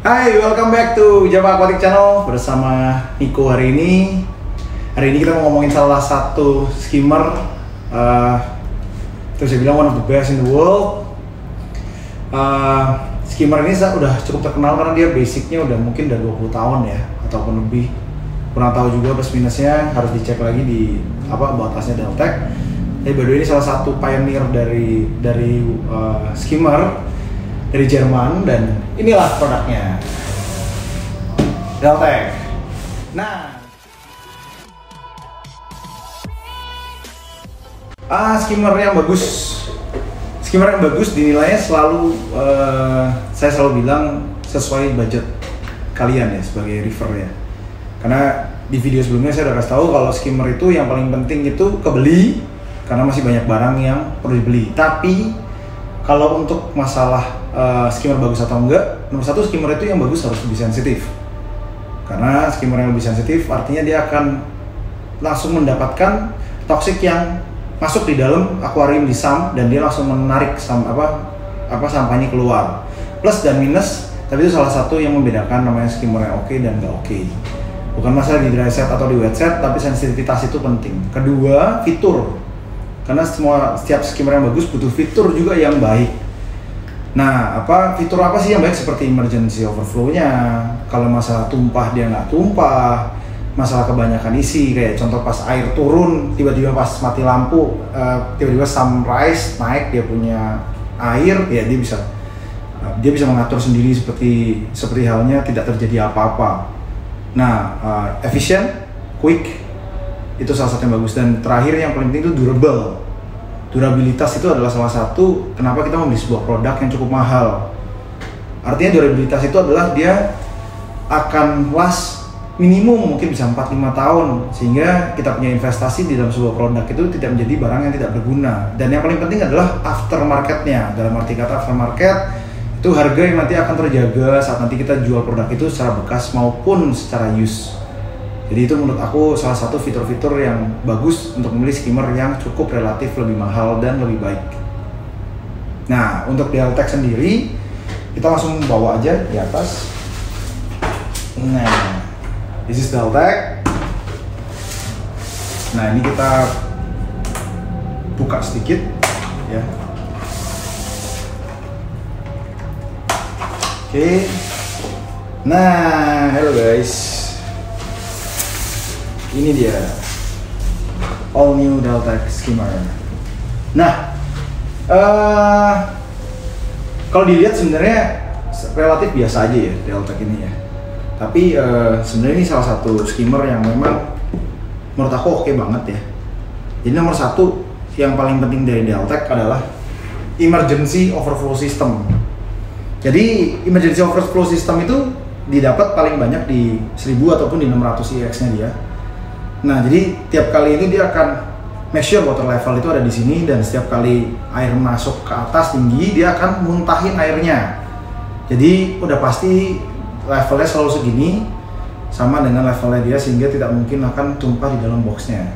Hai, welcome back to Java Aquatic Channel bersama Niko hari ini. Hari ini kita mau ngomongin salah satu skimmer, terus saya bilang one of the best in the world. Skimmer ini udah cukup terkenal karena dia basicnya udah mungkin udah 20 tahun ya, ataupun lebih. Kurang tahu juga plus minusnya, harus dicek lagi di about us-nya Deltec. Jadi by the way, ini salah satu pioneer dari skimmer dari Jerman, dan inilah produknya Deltec. Nah, skimmer yang bagus dinilainya selalu saya selalu bilang sesuai budget kalian ya sebagai river ya. Karena di video sebelumnya saya udah kasih tahu kalau skimmer itu yang paling penting itu kebeli, karena masih banyak barang yang perlu dibeli. Tapi kalau untuk masalah skimmer bagus atau enggak, nomor satu, skimmer itu yang bagus harus lebih sensitif. Karena skimmer yang lebih sensitif artinya dia akan langsung mendapatkan toksik yang masuk di dalam akuarium di sump, dan dia langsung menarik sampahnya keluar. Plus dan minus, tapi itu salah satu yang membedakan namanya skimmer yang oke dan nggak oke. Bukan masalah di dry set atau di wet set, tapi sensitivitas itu penting. Kedua, fitur. Karena setiap skimmer yang bagus butuh fitur juga yang baik. Nah, fitur apa sih yang baik? Seperti emergency overflow-nya, kalau masalah tumpah dia nggak tumpah, masalah kebanyakan isi, kayak contoh pas air turun, tiba-tiba pas mati lampu, tiba-tiba sunrise naik, dia punya air, ya dia bisa mengatur sendiri seperti halnya tidak terjadi apa-apa. Nah, efisien, quick, itu salah satu yang bagus. Dan terakhir yang paling penting itu durable. Durabilitas itu adalah salah satu kenapa kita membeli sebuah produk yang cukup mahal. Artinya durabilitas itu adalah dia akan last minimum mungkin bisa 4-5 tahun, sehingga kita punya investasi di dalam sebuah produk itu tidak menjadi barang yang tidak berguna. Dan yang paling penting adalah aftermarketnya. Dalam arti kata aftermarket itu harga yang nanti akan terjaga saat nanti kita jual produk itu secara bekas maupun secara use. Jadi itu menurut aku salah satu fitur-fitur yang bagus untuk membeli skimmer yang cukup relatif lebih mahal dan lebih baik. Nah, untuk Deltec sendiri, kita langsung bawa aja di atas. Nah, this is Deltec. Nah, ini kita buka sedikit ya. Oke. Nah, hello guys. Ini dia all new Deltec skimmer. Nah, kalau dilihat sebenarnya relatif biasa aja ya Deltec ini ya. Tapi sebenarnya ini salah satu skimmer yang memang menurut aku oke banget ya. Jadi nomor satu yang paling penting dari Deltec adalah emergency overflow system. Jadi emergency overflow system itu didapat paling banyak di 1000 ataupun di 600 IX-nya dia. Nah, jadi tiap kali ini dia akan make sure water level itu ada di sini, dan setiap kali air masuk ke atas tinggi, dia akan muntahin airnya. Jadi udah pasti levelnya selalu segini, sama dengan levelnya dia, sehingga tidak mungkin akan tumpah di dalam boxnya.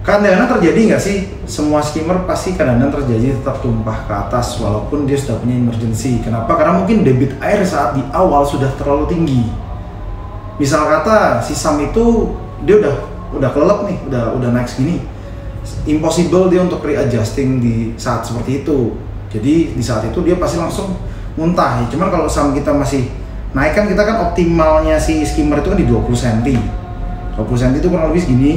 Kadang-kadang terjadi nggak sih? Semua skimmer pasti kadang-kadang terjadi tetap tumpah ke atas walaupun dia sudah punya emergency. Kenapa? Karena mungkin debit air saat di awal sudah terlalu tinggi. Misal kata si sump itu dia udah kelelep nih, udah naik segini, impossible dia untuk readjusting di saat seperti itu. Jadi di saat itu dia pasti langsung muntah. Cuman kalau sump kita masih naik, kan kita kan optimalnya si skimmer itu kan di 20 cm. 20 cm itu kurang lebih segini.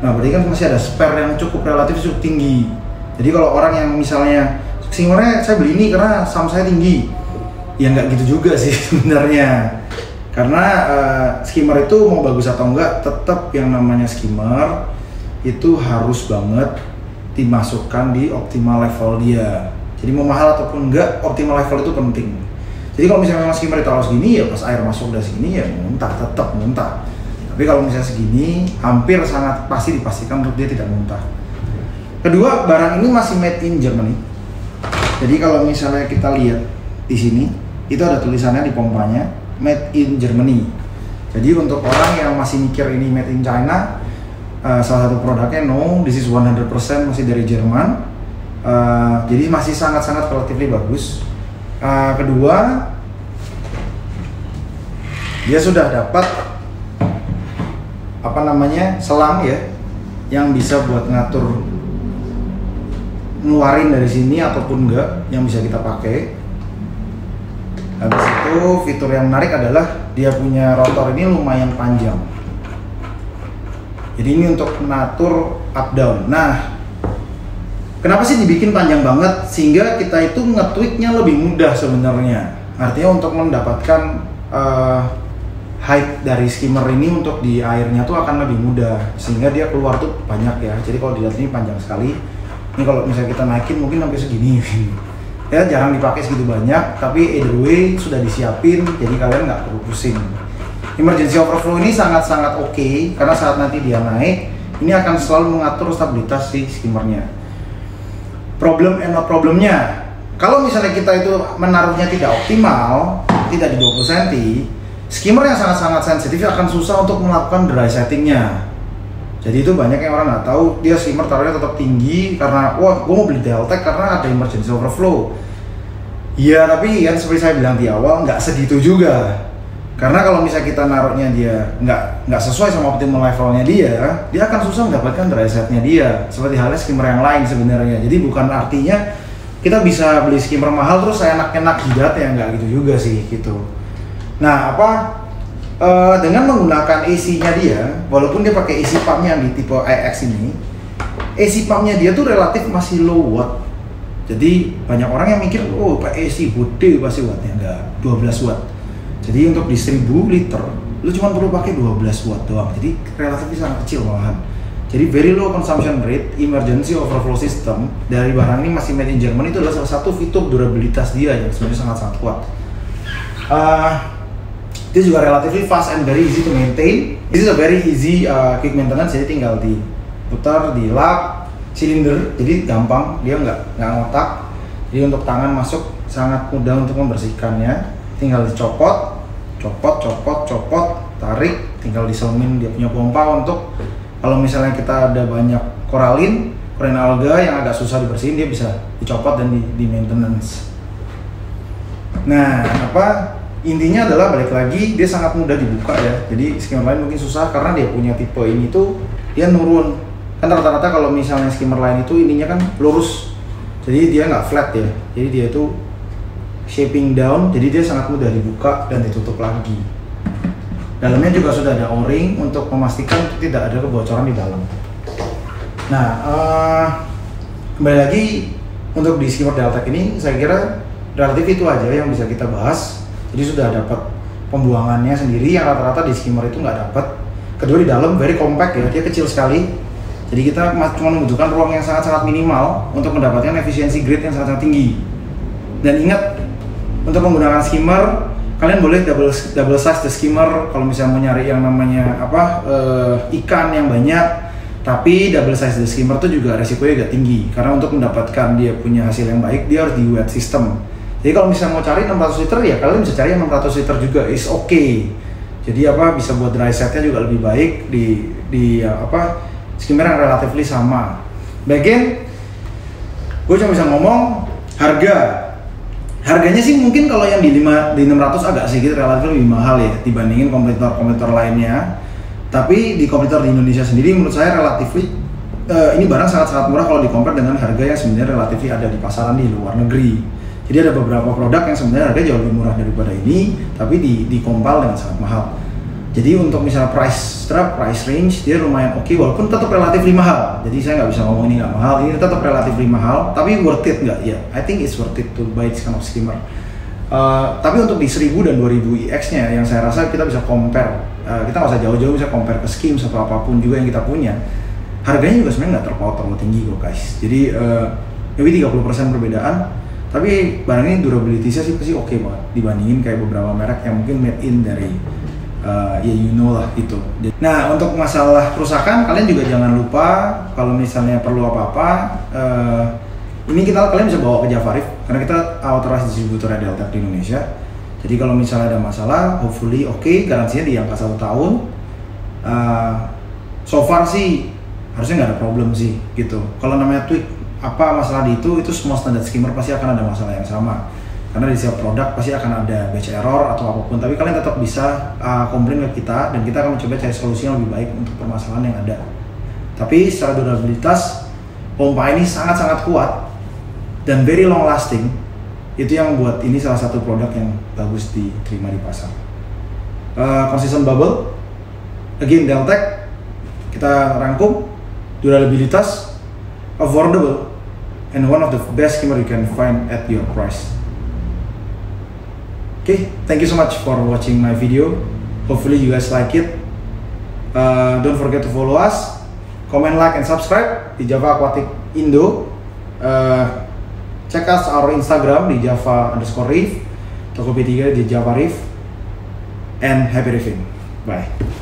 Nah, berarti kan masih ada spare yang cukup relatif cukup tinggi. Jadi kalau orang yang misalnya skimmernya saya beli ini karena sump saya tinggi, ya nggak gitu juga sih sebenarnya. Karena skimmer itu mau bagus atau enggak, tetap yang namanya skimmer itu harus banget dimasukkan di optimal level dia. Jadi mau mahal ataupun enggak, optimal level itu penting. Jadi kalau misalnya memang skimmer itu harus segini, ya pas air masuk udah segini ya muntah, tetap muntah. Tapi kalau misalnya segini, hampir sangat pasti dipastikan untuk dia tidak muntah. Kedua, barang ini masih made in Germany. Jadi kalau misalnya kita lihat di sini, itu ada tulisannya di pompanya, made in Germany. Jadi untuk orang yang masih mikir ini made in China, salah satu produknya no, this is 100% masih dari Jerman. Jadi masih sangat-sangat relatively bagus. Kedua, dia sudah dapat apa namanya selang ya, yang bisa buat ngatur ngeluarin dari sini ataupun enggak, yang bisa kita pakai. Habis itu fitur yang menarik adalah dia punya rotor ini lumayan panjang. Jadi ini untuk mengatur up down. Nah, kenapa sih dibikin panjang banget sehingga kita itu nge-tweaknya lebih mudah sebenarnya. Artinya untuk mendapatkan height dari skimmer ini untuk di airnya tuh akan lebih mudah, sehingga dia keluar tuh banyak ya. Jadi kalau dilihat ini panjang sekali. Ini kalau misalnya kita naikin mungkin sampai segini. Ya jarang dipakai segitu banyak, tapi either way sudah disiapin, jadi kalian nggak perlu pusing. Emergency overflow ini sangat-sangat oke, karena saat nanti dia naik, ini akan selalu mengatur stabilitas si skimmernya. Problem and not problemnya, kalau misalnya kita itu menaruhnya tidak optimal, tidak di 20 cm, skimmer yang sangat-sangat sensitif akan susah untuk melakukan dry settingnya. Jadi itu banyak yang orang nggak tahu, dia skimmer taruhnya tetap tinggi karena wah gue mau beli Deltec karena ada emergency overflow. Iya, tapi kan seperti saya bilang di awal nggak segitu juga. Karena kalau misalnya kita naruhnya dia nggak sesuai sama optimal levelnya dia akan susah mendapatkan dry setnya dia. Seperti halnya skimmer yang lain sebenarnya. Jadi bukan artinya kita bisa beli skimmer mahal terus enak-enak jidat ya, nggak gitu juga sih gitu. Nah dengan menggunakan AC-nya dia, walaupun dia pakai AC pump-nya di tipe IX ini, AC pump-nya dia tuh relatif masih low watt. Jadi banyak orang yang mikir, oh pakai AC gede pasti wattnya, enggak, 12 watt. Jadi untuk di 1000 liter, lu cuma perlu pakai 12 watt doang. Jadi relatif sangat kecil malahan. Jadi very low consumption rate, emergency overflow system dari barang ini masih made in Germany, itu adalah salah satu fitur durabilitas dia yang sebenarnya sangat-sangat kuat. Dia juga relatively fast and very easy to maintain. This is a very easy quick maintenance, jadi tinggal diputar, di lap, silinder, jadi gampang, dia nggak ngotak. Jadi untuk tangan masuk sangat mudah untuk membersihkannya. Tinggal dicopot, copot, tarik, tinggal diselemin dia punya pompa untuk kalau misalnya kita ada banyak koralin alga yang agak susah dibersihin, dia bisa dicopot dan di maintenance. Nah, intinya adalah balik lagi dia sangat mudah dibuka ya. Jadi skimmer lain mungkin susah karena dia punya tipe ini tuh dia nurun. Kan rata-rata kalau misalnya skimmer lain itu ininya kan lurus. Jadi dia nggak flat ya. Jadi dia itu shaping down. Jadi dia sangat mudah dibuka dan ditutup lagi. Dalamnya juga sudah ada O-ring untuk memastikan tidak ada kebocoran di dalam. Nah, kembali lagi untuk di skimmer Deltec ini saya kira relatif itu aja yang bisa kita bahas. Jadi sudah dapat pembuangannya sendiri yang rata-rata di skimmer itu nggak dapat. Kedua di dalam very compact ya, dia kecil sekali. Jadi kita cuma membutuhkan ruang yang sangat-sangat minimal untuk mendapatkan efisiensi grid yang sangat-sangat tinggi. Dan ingat, untuk menggunakan skimmer, kalian boleh double size the skimmer kalau misalnya mau nyari yang namanya ikan yang banyak. Tapi double size the skimmer itu juga resikonya agak tinggi karena untuk mendapatkan dia punya hasil yang baik dia harus di wet system. Jadi kalau misalnya mau cari 600 liter ya kalian bisa cari yang 600 liter juga, is okay. Jadi bisa buat dry setnya juga lebih baik di skimmer yang relatively sama. Bagian gue cuma bisa ngomong harganya sih mungkin kalau yang di 600 agak sedikit relatif lebih mahal ya dibandingin kompetitor lainnya. Tapi di kompetitor di Indonesia sendiri menurut saya relatively ini barang sangat-sangat murah kalau di-compare dengan harga yang sebenarnya relatif ada di pasaran di luar negeri. Jadi ada beberapa produk yang sebenarnya harga jauh lebih murah daripada ini, tapi di-compile dengan sangat mahal. Jadi untuk misalnya price range dia lumayan oke, walaupun tetap relatif mahal. Jadi saya nggak bisa ngomong ini nggak mahal, ini tetap relatif mahal, tapi worth it nggak ya? I think it's worth it to buy this kind of skimmer. Tapi untuk di 1000 dan 2000 IX-nya yang saya rasa kita bisa compare, kita nggak usah jauh-jauh bisa compare ke Skims atau apapun juga yang kita punya. Harganya juga sebenarnya nggak terlalu tinggi kok guys. Jadi maybe 30% perbedaan. Tapi barang ini durability-nya sih pasti oke banget dibandingin kayak beberapa merek yang mungkin made in dari ya you know lah itu. Nah untuk masalah kerusakan kalian juga jangan lupa kalau misalnya perlu apa-apa ini kalian bisa bawa ke Jafarif karena kita authorized distributor Deltec di Indonesia. Jadi kalau misalnya ada masalah, hopefully garansinya di angka 1 tahun. So far sih harusnya nggak ada problem sih gitu. Kalau namanya tweak masalah di itu semua standar skimmer pasti akan ada masalah yang sama. Karena di setiap produk pasti akan ada batch error atau apapun, tapi kalian tetap bisa komplain ke kita dan kita akan mencoba cari solusi yang lebih baik untuk permasalahan yang ada. Tapi secara durabilitas, pompa ini sangat-sangat kuat dan very long lasting. Itu yang buat ini salah satu produk yang bagus diterima di pasar. Consistent bubble, again Deltec, kita rangkum durabilitas, affordable, and one of the best skimmer you can find at your price. Okay, thank you so much for watching my video. Hopefully you guys like it. Don't forget to follow us, comment, like, and subscribe di Java Aquatic Indo. Check us our Instagram di Java_Reef, Tokopedia di Java Reef, and happy reefing. Bye.